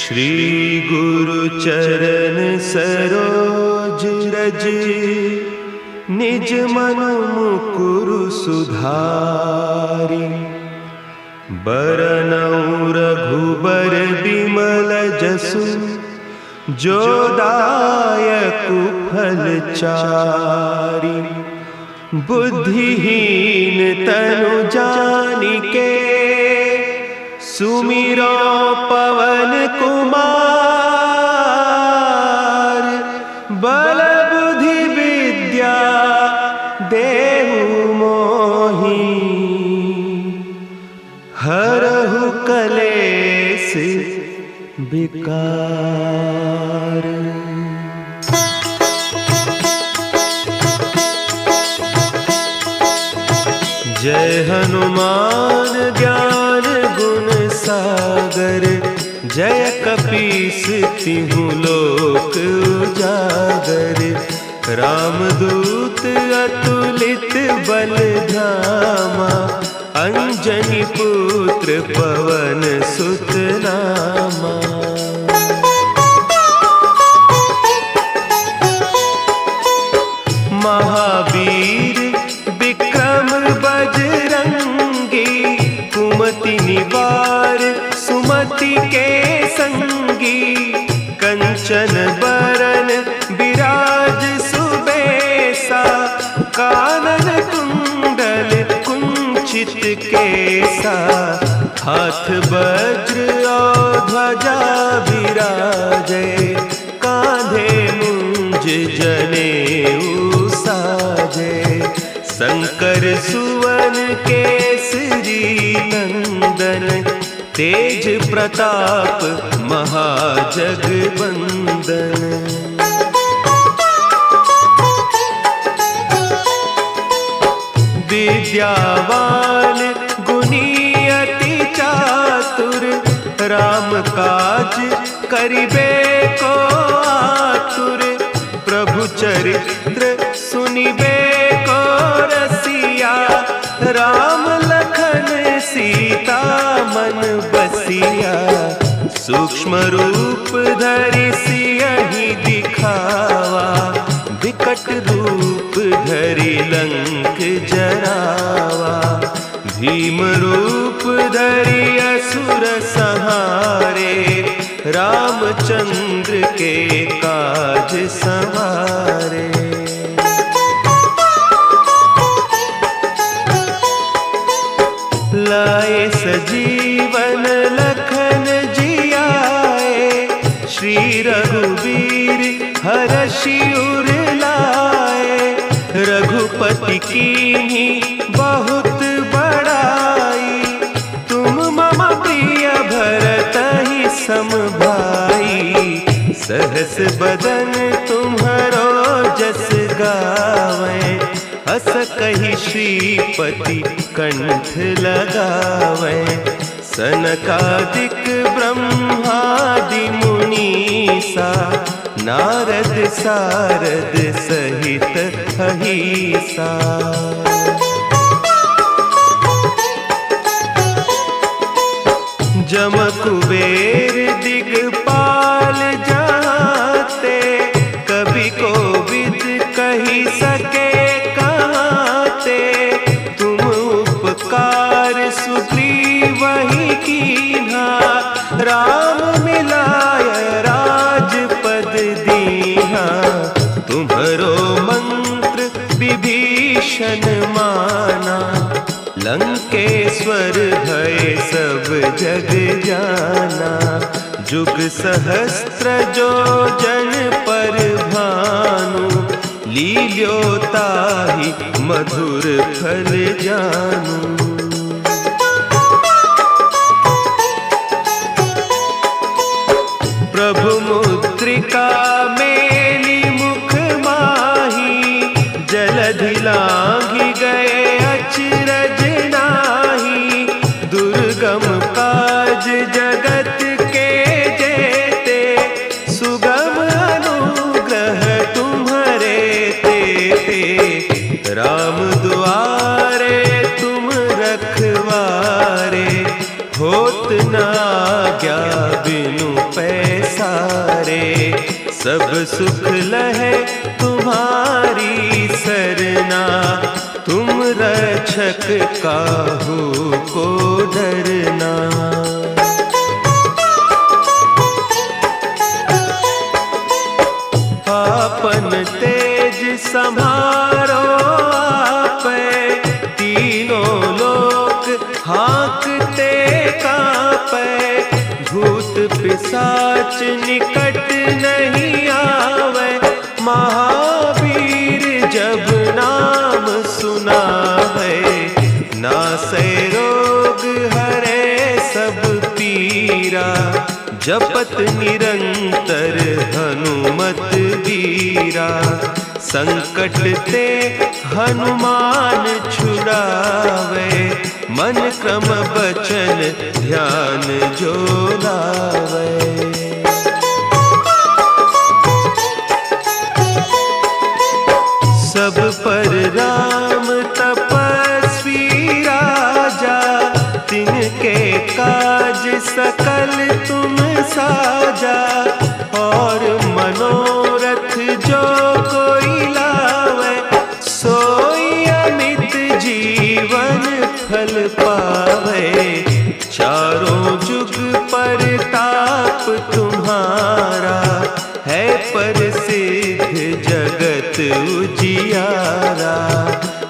श्री गुरु चरण सरोज रज, निज मन मुकुरु सुधारि। बरनउँ रघुबर बिमल जसु, जो दायकु फल चारि। बुद्धिहीन तनु जानिके, सुमिरो पवन कुमार। बल बुद्धि विद्या देहु मोहि, हरहु कलेस विकार। जय हनुमान ज्ञान गुण सागर, जय कपीस तिहु लोक उजागर। रामदूत अतुलित बल धामा, अंजनी पुत्र पवन सुत नामा। महावीर विक्रम बजरंगी, कुमति निवार सुमति के संगी। कंचन बरन विराज सुबेसा, कानन कुंडल कुंचित केसा। हाथ वज्र और ध्वजा विराजे, कांधे मुंज जनेऊ साजे। शंकर सुवन केसरी नंदन, तेज प्रताप महाजगवंदन। विद्यावान गुणी अति चातुर, राम काज करिबे को आतुर। प्रभु चरित्र सुनिबे को रसिया, राम लखन सीता मन बसिया। सूक्ष्म रूप धरि सियहि दिखावा, विकट रूप धरि लंक जरावा। भीम रूप धरि असुर संहारे, रामचंद्र के काज संवारे। लाए सजीवन लखन जियाए, श्री रघुवीर हरषि उर लाए। रघुपति कीन्ही बहुत बड़ाई, तुम मम प्रिय भरतहि सम भाई। सहस बदन तुम्हरो जस गावें, हस कहि श्रीपति कंठ लगावें। सनकादिक ब्रह्मादि मुनीसा, नारद सारद सहित अहीसा। जम कुबेर दिगपाल जाते, कवि कोविद कहि सके कहते। तुम उपकार सुग्रीवहि कीन्हा, राम मिलाय राजपद दीन्हा। तुम्हरो मंत्र विभीषण माना, लंकेश्वर भय सब जग जाना। जुग सहस्त्र जो जन पर भानु, लील्यो ताहि मधुर फल जानू। प्रभु मुद्रिका मेली मुख माही, जलधि लांघि गए अचरज नाही। दुर्गम काज जगत के जेते, सुगम अनुग्रह तुम्हरे तेते। राम दुआरे तुम रखवारे, होत होत न आज्ञा बिनु पैसारे। सब सुख लहे तुम्हारी सरना, तुम रक्षक काहू को डरना। आपन तेज संभारो आपे, तीनों लोक हाँकते कांपे। भूत पिशाच निकट नहीं आवे, महावीर जब नाम सुनावे। नासै रोग हरे सब पीरा, जपत निरंतर हनुमत वीरा। संकट ते हनुमान छुड़ावे, मन क्रम बचन ध्यान जो लावे। सब पर राम तपस्वी राजा, तिनके काज सकल तुम साजा। और मनोरथ जो कोई लावे, सोई अमित जीवन फल पावे। चारों जुग परताप तुम्हारा, है प्रसिद्ध जगत उजियारा।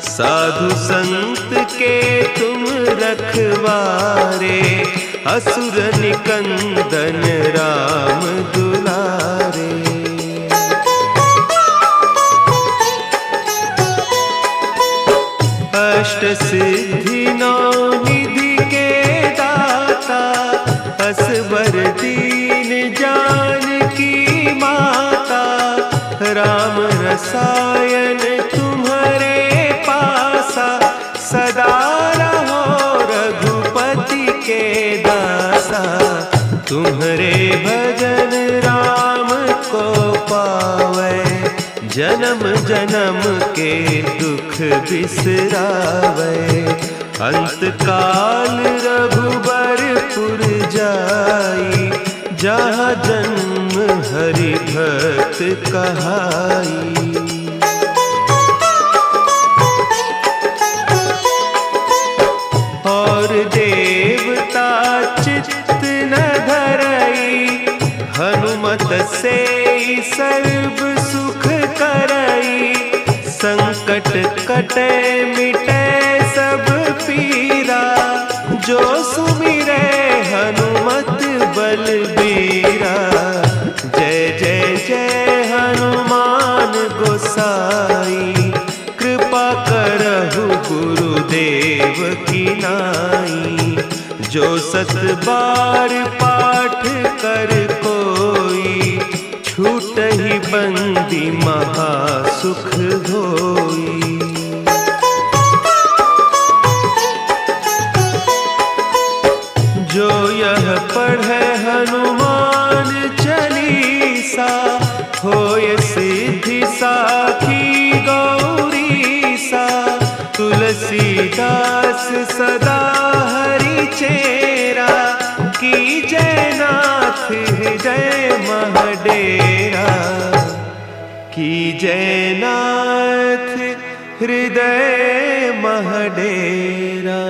साधु संत के तुम रखवारे, असुर निकंदन राम दुलारे। अष्ट सिद्धि नौ निधि के दाता, असवर दीन जानकी माता। राम रसायन तुम्हारे पासा, सदा रहो रघुपति के दासा। तुम्हारे भजन राम को पावे, जन्म जन्म के दुख बिसरावे। अंत काल रघुबरपुर जाई, जहाँ जन्म हरि भक्त कहाई। और देवता चित्त न धरई, हनुमत से सर्व सुख करई। संकट कटे मिटे सब पीरा, जो सुमिरे हनुमत बलबीरा। जय जय जय हनुमान गोसाई, कृपा करहु गुरुदेव की नाई। जो सत बार पाठ कर कोई, छूटहि बंदी महासुख होई। जो यह पढ़े हनुमान चालीसा, होय सिद्धि साखी गौरीसा। तुलसीदास सदा हरि चेरा, की जय नाथ हृदय महडेरा। की जय नाथ हृदय महडेरा।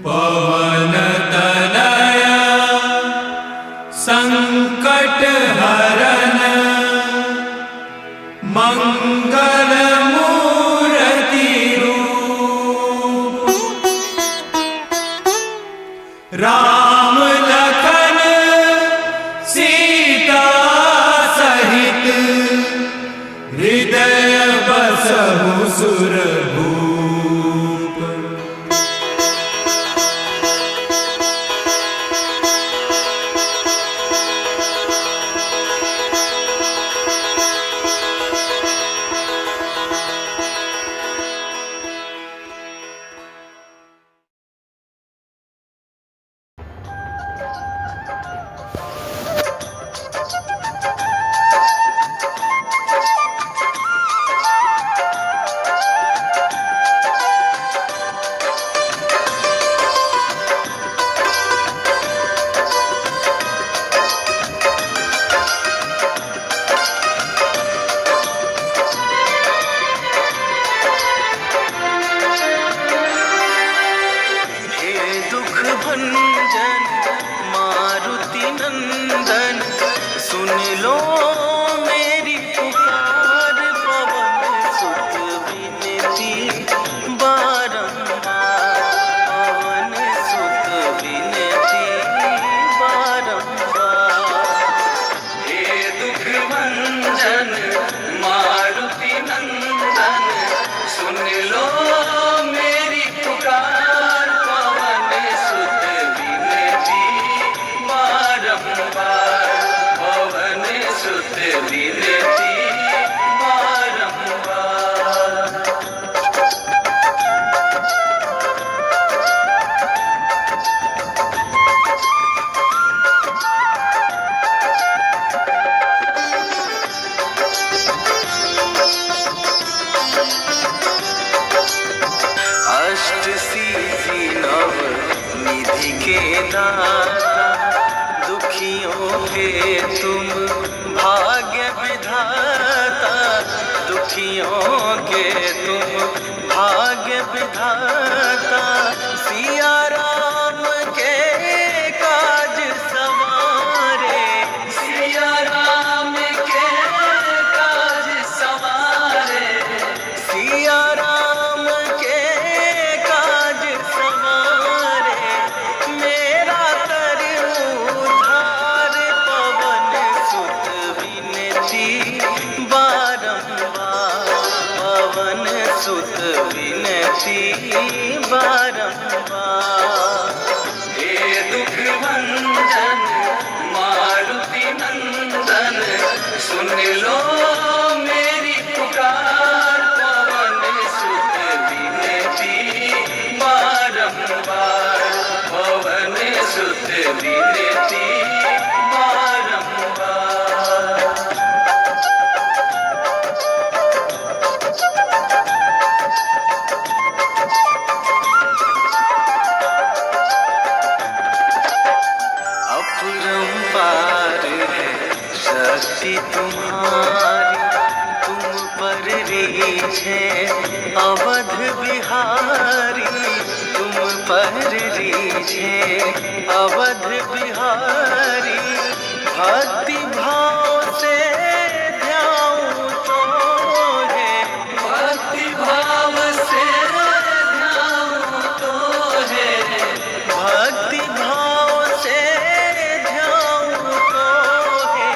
पवन तनया संकट हरन, मंगल मूर्ति रूप। राम लखन सीता सहित, हृदय बसहु सुरभूप। भंजन मारुति नंदन, सुन लो मेरी पुकार, पवन सुत विनती बारंबार, पवन सुत विनती बारंबार। हे दुख भंजन मारुति नंदन, सुन लो मेरी पुकार, पवन सुत विनती बारंबार, पवन सुत विनती बारंबार। अष्ट सिद्धि नव निधि के दाता, दुखियों के तुम भाग्य विधाता, दुखियों के तुम भाग्य विधाता। सिया राम के काज सवारे, सिया राम के काज सवारे, सिया राम के काज सवारे, मेरा कर उद्धार, पवन सुत विनती बारंबार, पवन सुत विनती बारंबार। हे दुख भंजन मारुति नंदन, सुन लो मेरी पुकार, पवन सुत विनती बारंबार, पवन सुत विनती बारंबार। अपरंपार है शक्ति तुम्हारी, तुम पर रीझ है अवध बिहारी, तुम पर रीझ है अवध बिहारी। भक्ति भाव से ध्याऊं तो है, भक्ति भाव से ध्याऊं तो है, भक्ति भाव से ध्याऊं तो है,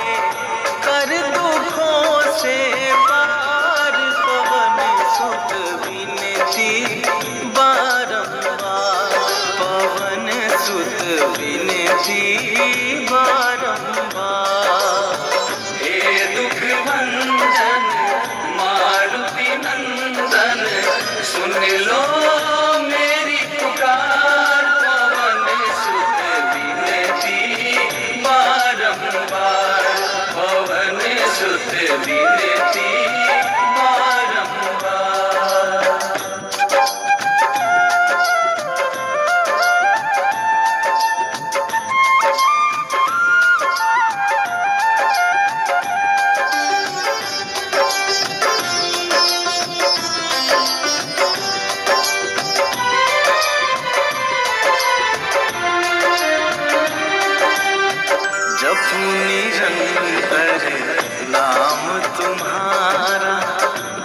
कर दुखों से पार, पवन सुत विनती बारंबार, पवन सुत विनती बारंबार। हे दुख भंजन मारुति नंदन, सुन लो मेरी पुकार, पवन सुत विनती बारंबार, पवन सुत विनती बारंबार। जपूं निरंतर नाम तुम्हारा,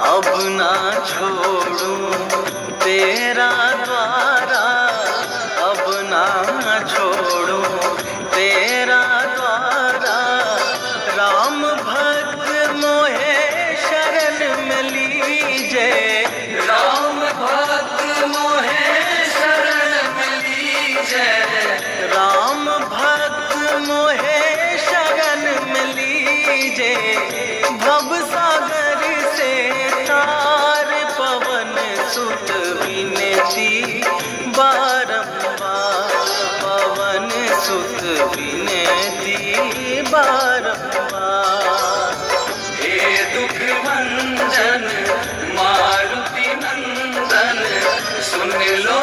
अब ना छोड़ूं तेरा द्वारा, अब ना छोड़ूं तेरा द्वारा। राम भक्त मोहे शरण में लीजे, राम भक्त मोहे शरण में लीजे, राम भक्त मोहे शरण में लीजे। भव सागर से तार, पवन सुत विनती बारंबार, पवन सुत विनती बारंबार। हे दुख भंजन मारुति नंदन, सुन लो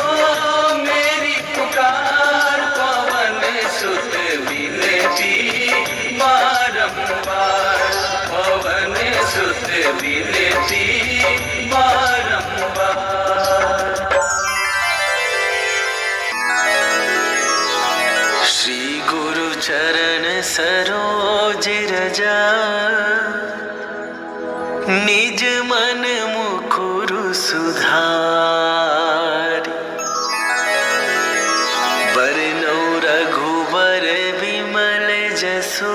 मेरी पुकार, पवन सुत विनती बारंबार, पवन सुत विनती बारंबार। चरण सरोज रज निज मन मुकुरु सुधारि बरनउँ रघुबर विमल जसु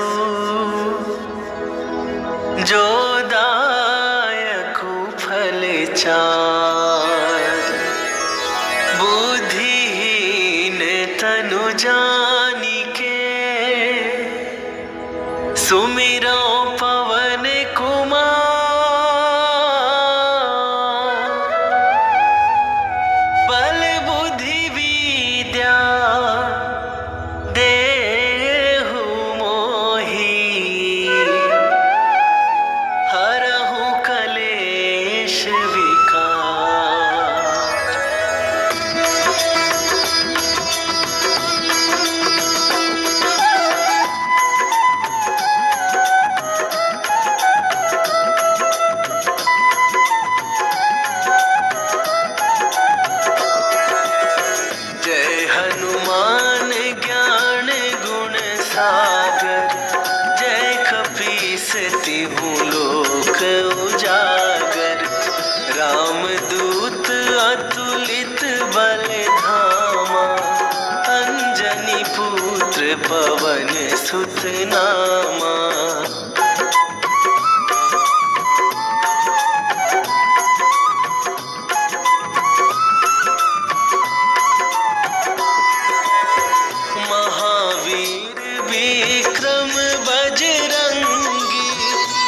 जो दायकु फल चारि बुद्धिहीन तनु जानिके सुमिरौ पवन कुमार बल बुद्धि विद्या देहु मोहि हरहु कलेश विकार। जय हनुमान ज्ञान गुण सागर जय कपीस तिहु लोक उजागर रामदूत अतुलित बल धामा अंजनी पुत्र पवन सुत नामा। महावीर विक्रम बजरंगी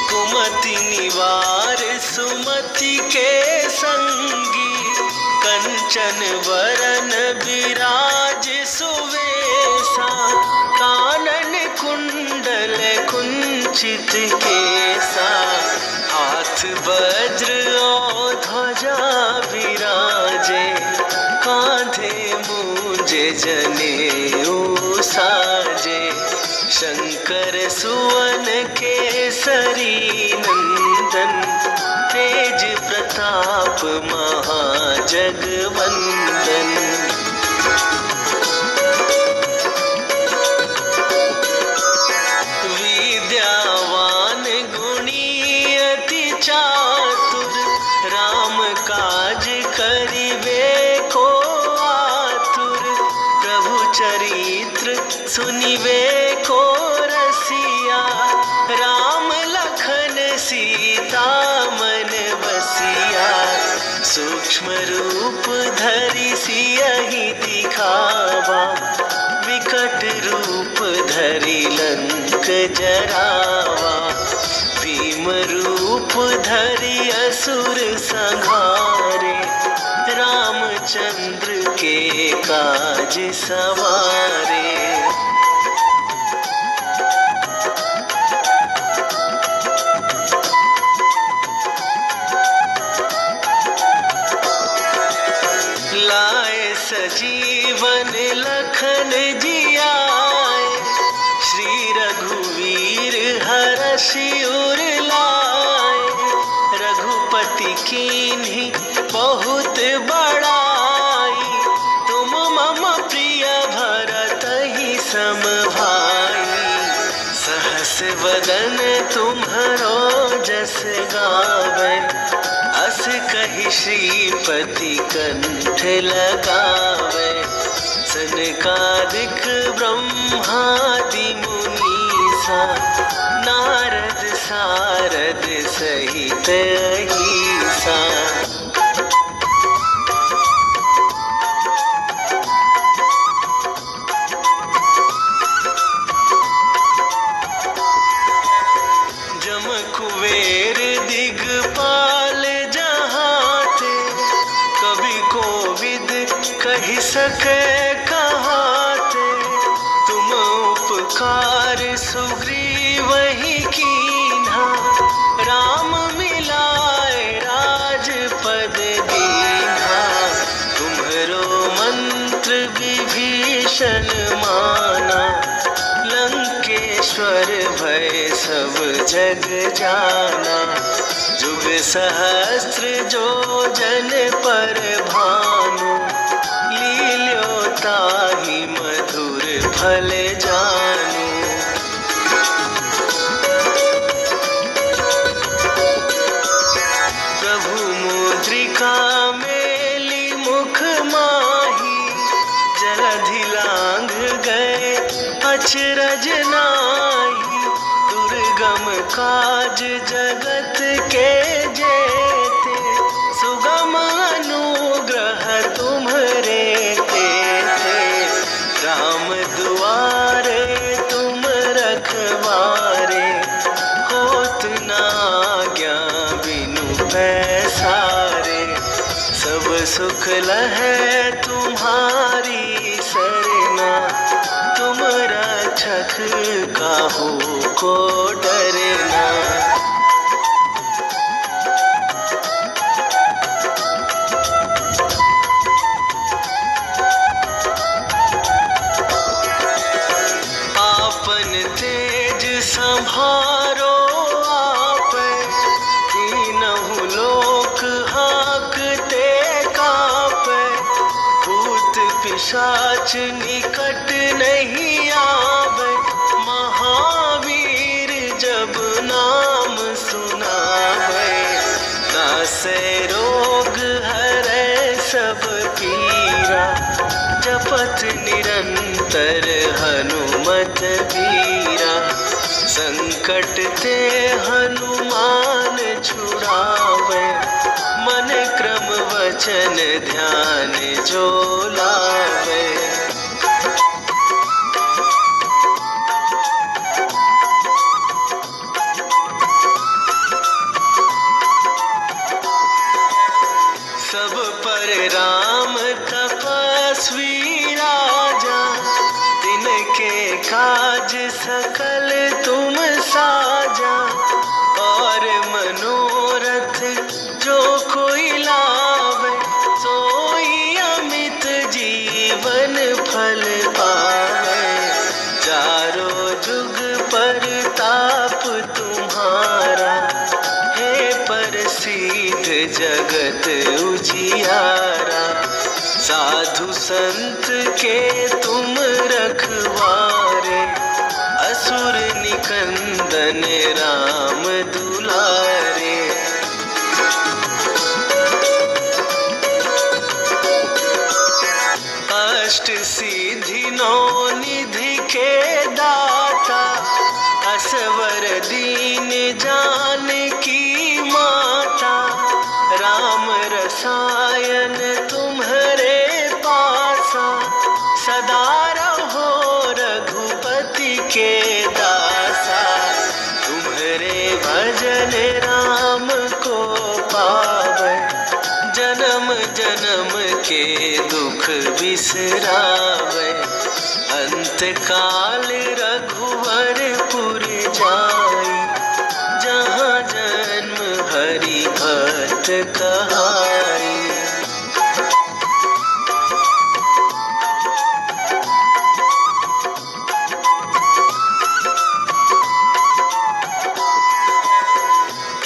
कुमति निवार सुमति के संगी कंचन वरन विराज सुवेशा कानन कुंडल कुंचित केसा हाथ वज्र और ध्वजा विराजे कांधे मूंज जनेऊ साजे शंकर सुवन केसरी नंदन तेज प्रताप महाजगवंदन। विद्यावान गुणी अति चातुर राम काज करिबे को आतुर प्रभु चरित्र सुनिबे को रसिया राम लखन सीता मन बसिया सूक्ष्म रूप धरि सियहि दिखावा विकट रूप धरि लंक जरावा भीम रूप धरि असुर संहारे रामचंद्र के काज सवारे। लाए सजीवन लखन जियाए श्री रघुवीर हरषि उर लाए रघुपति कीन्ही बहुत बड़ाई तुम मम प्रिय भरतहि सम भाई सहस वदन तुम्हरो जस गावे अस कहि श्रीपति कंठ लगावे सनकादिक ब्रह्मादि मुनीसा नारद सारद सहित अहिसा। जम कुबेर दिगपाल जहाते कवि कोविद कहि सके कहाते तुम उपकार सुग्रीवहि कीन्हा राम मिलाए राजपद दीन्हा तुम्हरो मंत्र विभीषण माना लंकेश्वर भय सब जग जाना जुग सहस्त्र जो जन पर भानु लील्यो ताहि मधुर फल जानु। अचरज नाई, दुर्गम काज जगत के जेते, सुगम अनुग्रह तुम्हरे तेते। राम दुआरे तुम रखवारे, होत ना आज्ञा बिनु पैसारे। सब सुख लहै तुम्हारी सरना, तुम रक्षक काहू को डरना। आपन तेज संभारो आप, तीनहु लोक हाँकते कापे। भूत पिशाच निकट नहीं आवे, महावीर जब नाम सुनावे। नासै रोग हरै सब पीरा, जपत निरंतर हनुमत बीरा। संकट ते हनुमान छुड़ावे, मन क्रम वचन ध्यान जो लावे। सब पर राम तपस्वी राजा, तिनके काज सकल तुम साजा। और मनोरथ जो कोई लावे, सोई अमित जीवन फल पावे। चारों जुग परताप तुम्हारा, हे प्रसिद्ध जगत उजियारा। साधु संत के तुम रखवारे, असुर निकंदन राम दुलारे। अष्ट सिद्धि नौ निधि के दाता, असवर दीन जानकी माता। राम रसायन तुम्हरे पासा, सदा रहो रघुपति के दासा। तुम्हरे भजन राम को पावे, जन्म जन्म के दुख बिसरावे। अंत काल रघुवरपुर जाई, जहाँ जन्म हरि भक्त कहाई।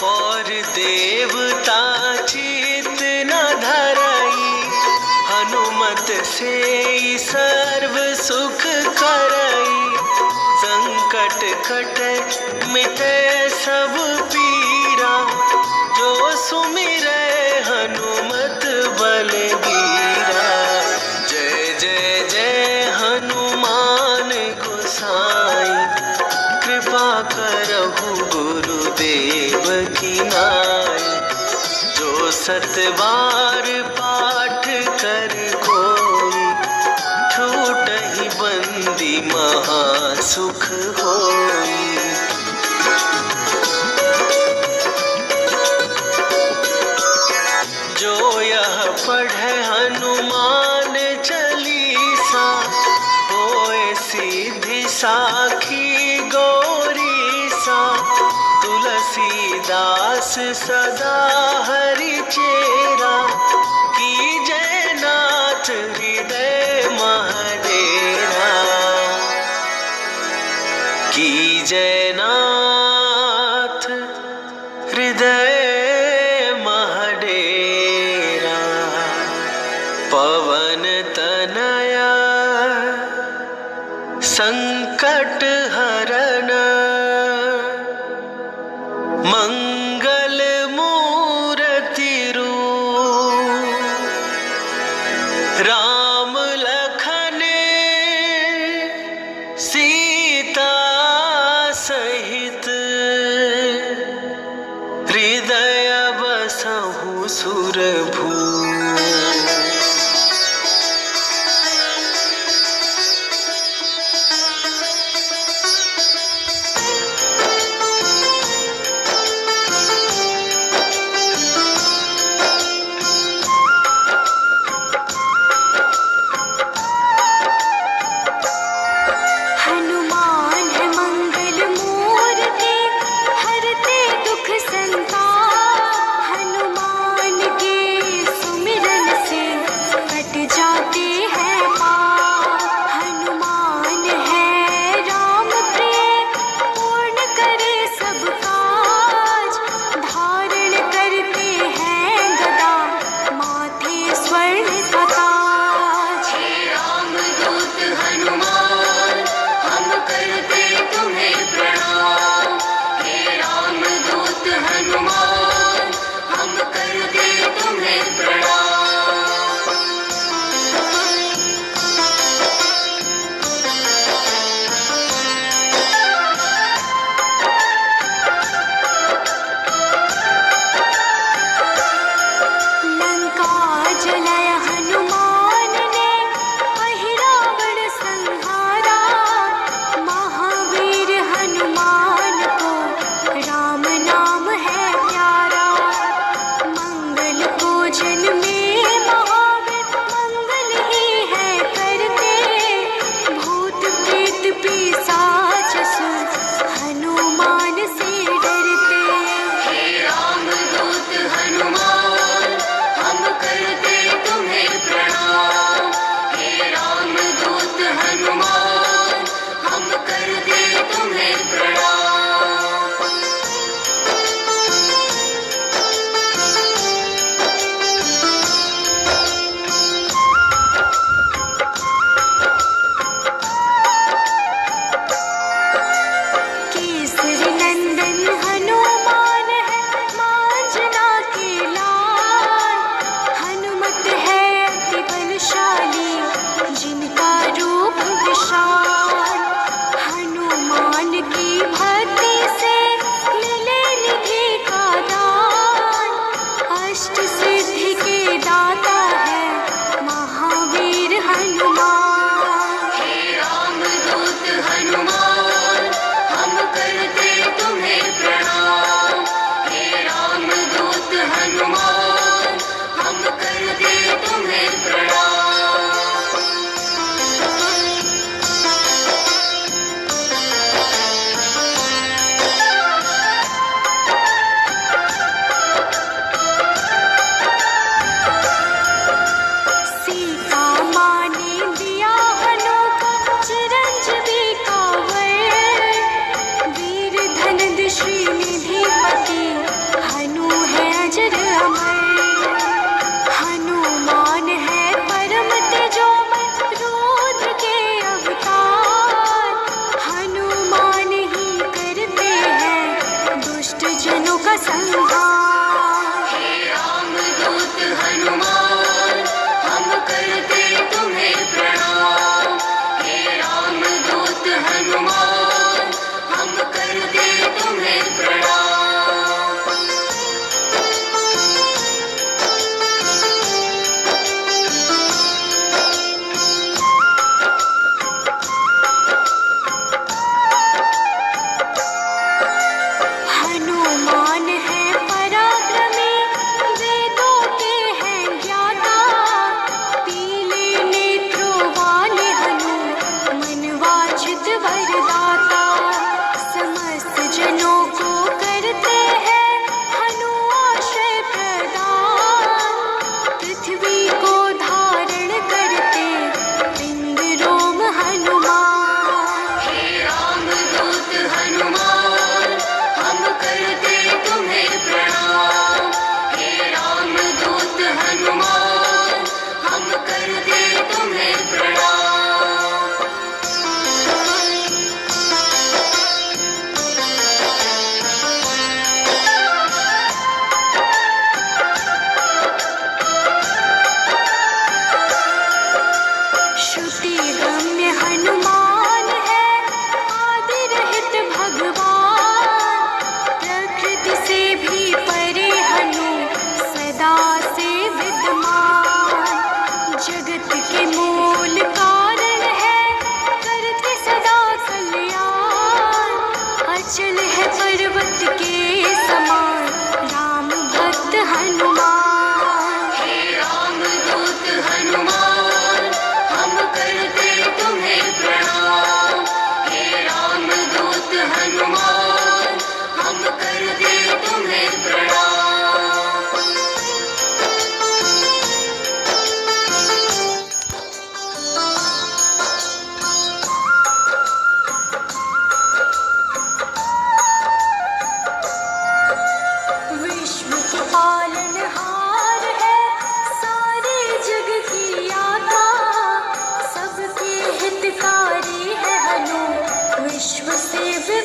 और देवता चित न धरई, हनुमत से सर्व सुख करई। संकट कटे मिटे सब पीरा, जो सुमिरै हनुमत बलबीरा। जय जय जय हनुमान गोसाई, कृपा करहु गुरुदेव की नाई। जो सतबार पाठ कर कोई, छूटहि बंदी महासुख होई। जो यह पढ़े हनुमान चालीसा, होए सिद्धि साखी गौरीसा। तुलसीदास सदा हरि चेरा, की जय नाथ हृदय महडेरा। की जय नाथ हृदय महडेरा। पवन तनया संकट हरण, मंगल मूर्ति रूप। राम लखन सी हनुमान है मंगल मूर्ति, हरते दुख संताप। हनुमान के सुमिरन से कट जाते हैं पाप। हनुमान है राम प्रिय, पूर्ण करे सब काज। धारण करते हैं गदा, माथे स्वर्ण का ताज। हे रामदूत हनुमान, हम करते तुम्हें प्रणाम। हे रामदूत हनुमान, हम करते तुम्हें प्रणाम। लंका जलाया हनुमान ने, अहिरावण संहारा। महावीर हनुमान को राम नाम है प्यारा। मंगल पूजन में महावीर मंगल ही है करते। भूत प्रेत पिशाच असुर हनुमान से डरते। हे रामदूत हनुमान, हम करते तुम्हें प्रणाम। हे रामदूत हनुमान, हम करते तुम्हें प्रणाम। केसरी नंदन हनुमान है, मांजना के लाल। हनुमत है अति बलशाली, जिनका रूप विशाल। हनुमान की भक्ति से मिले निधि का दान। अष्ट सिद्धि के दाता है महावीर हनुमान। हे रामदूत हनुमान, हम करते तुम्हें प्रणाम। हे रामदूत हनुमान, हम करते तुम्हें प्रणाम। सीता माँ ने दिया हनु को चिरंजीवी का वर। वीर धनद श्रीनिधिपति, हनु है अजर अमर। हनुमान है परम तेजोमय, रुद्र के अवतार। हनुमान ही करते हैं दुष्ट जनों का संहार। हे रामदूत हनुमान, हम करते तुम्हें प्रणाम। हे रामदूत हनुमान, हम करते तुम्हें प्रणाम। हनुमान है पराक्रमी, वेदों के हैं ज्ञाता। पीले नेत्रों वाले हनु, मनवांछित वरदाता। समस्त जनों को करते हैं हनु आश्रय प्रदान। पृथ्वी को धारण करते पिंड रोम हनुमान। हे रामदूत हनुमान, हम करते तुम्हें प्रणाम। हे रामदूत हनुमान, हम करते तुम्हें प्रणाम।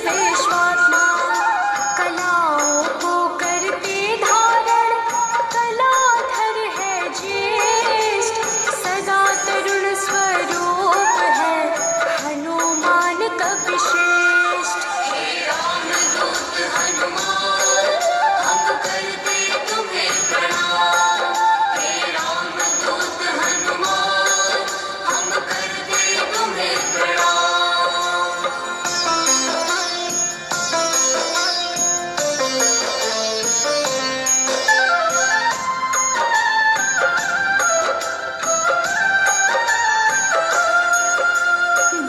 सर्वेश्वात्मा कलाओं को करते धारण कलाधर है ज्येष्ठ सदा तरुण स्वरूप है हनुमान कपिश्रेष्ठ। हे रामदूत हनुमान हम करते तुम्हें प्रणाम। हे रामदूत हनुमान हम करते तुम्हें प्रणाम।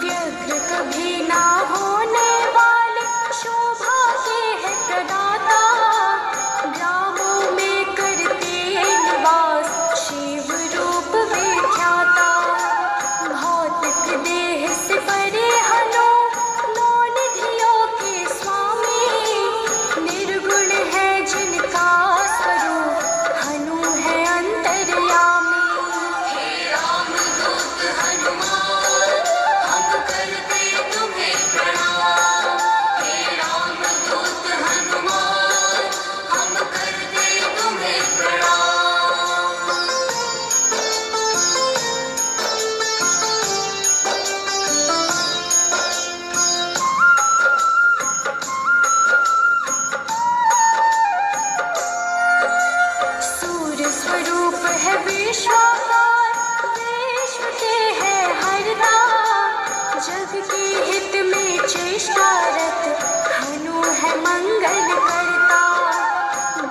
व्यग्र कभी ना होने वाले शोभा के है प्रदाता ग्रामों में करते निवास शिव रूप विख्याता भौतिक देह से परे हनो नौ निधियों के स्वामी निर्गुण है जिनका स्वरूप हनु है अंतर्यामी। हे रामदूत हनुमान हम करते तुम्हें प्रणाम। हे रामदूत हनुमान हम करते तुम्हें प्रणाम। सूर्य स्वरूप है विश्वाकार विश्व के है हरदा जग के हित में चेष्टारत हनु है मंगल करता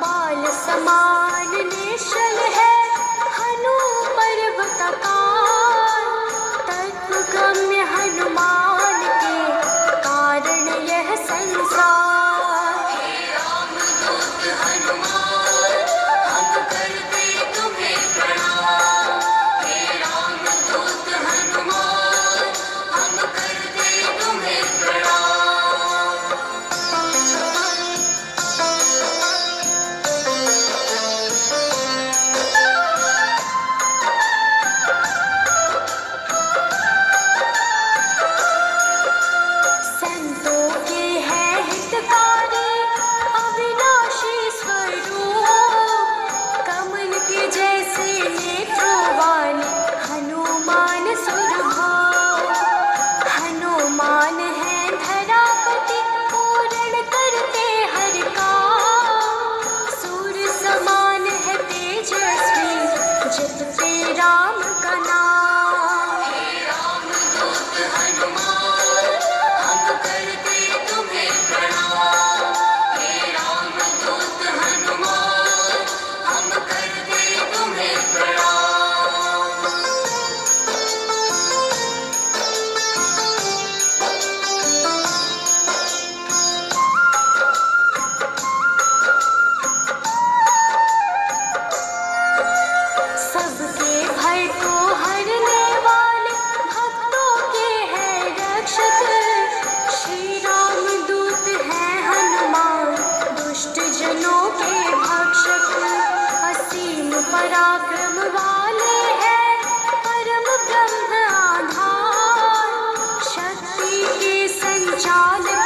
बाल समान निश्चल है हनु पर्वतकार तत्व गम्य हनुमान के कारण यह संसार। हे रामदूत हनुमान हम करते तुम्हें प्रणाम। हे रामदूत हनुमान हम करते तुम्हें प्रणाम। संतों के है हितकारी अविनाशी स्वरूप कमल के जैसे नेत्रों वाले हनुमान सुरभूप हनुमान है धरापति पूर्ण करते हर काम सूर्य समान है तेजस्वी जपते राम का नाम। हे रामदूत हनुमान हम करते तुम्हें प्रणाम। हे रामदूत हनुमान हम करते तुम्हें प्रणाम। सबके भय को हरने वाले भक्तों के हैं रक्षक श्री राम दूत है हनुमान दुष्ट जनों के भक्षक असीम पराक्रम वाले हैं परम ब्रह्म आधार शक्ति के संचालक